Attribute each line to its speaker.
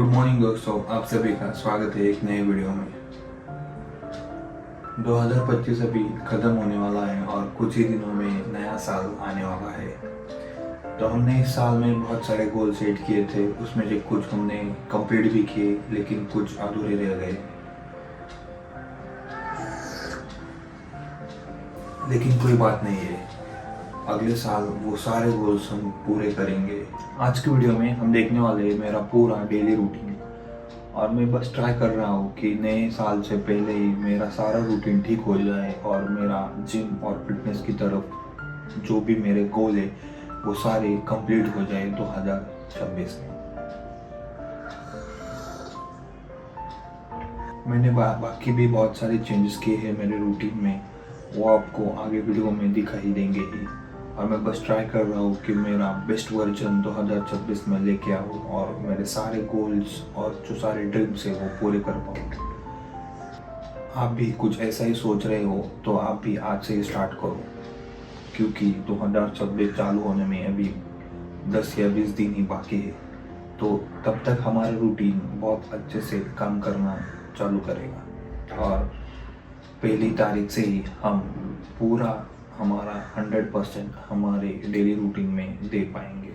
Speaker 1: Good morning दोस्तों, आप सभी का स्वागत है एक नए वीडियो में। 2025 अभी खत्म होने वाला है और कुछ ही दिनों में नया साल आने वाला है। तो हमने इस साल में बहुत सारे गोल सेट किए थे, उसमें से कुछ हमने कंप्लीट भी किए लेकिन कुछ अधूरे रह गए। लेकिन कोई बात नहीं है, अगले साल वो सारे गोल्स हम पूरे करेंगे। आज की वीडियो में हम देखने वाले हैं मेरा पूरा डेली रूटीन, और मैं बस ट्राई कर रहा हूँ कि नए साल से पहले ही मेरा सारा रूटीन ठीक हो जाए और मेरा जिम और फिटनेस की तरफ जो भी मेरे गोल है वो सारे कंप्लीट हो जाए 2026 में। मैंने बाकी भी बहुत सारे चेंजेस किए हैं मेरे रूटीन में, वो आपको आगे वीडियो में दिखाई देंगे ही। और मैं बस ट्राई कर रहा हूँ कि मेरा बेस्ट वर्जन 2026 में लेके आऊँ और मेरे सारे गोल्स और जो सारे ड्रीम्स है वो पूरे कर पाऊँ। आप भी कुछ ऐसा ही सोच रहे हो तो आप भी आज से ही स्टार्ट करो, क्योंकि 2026 चालू होने में अभी 10 या 20 दिन ही बाकी है। तो तब तक हमारा रूटीन बहुत अच्छे से काम करना चालू करेगा और पहली तारीख से ही हम पूरा हमारा 100% हमारे डेली रूटीन में दे पाएंगे।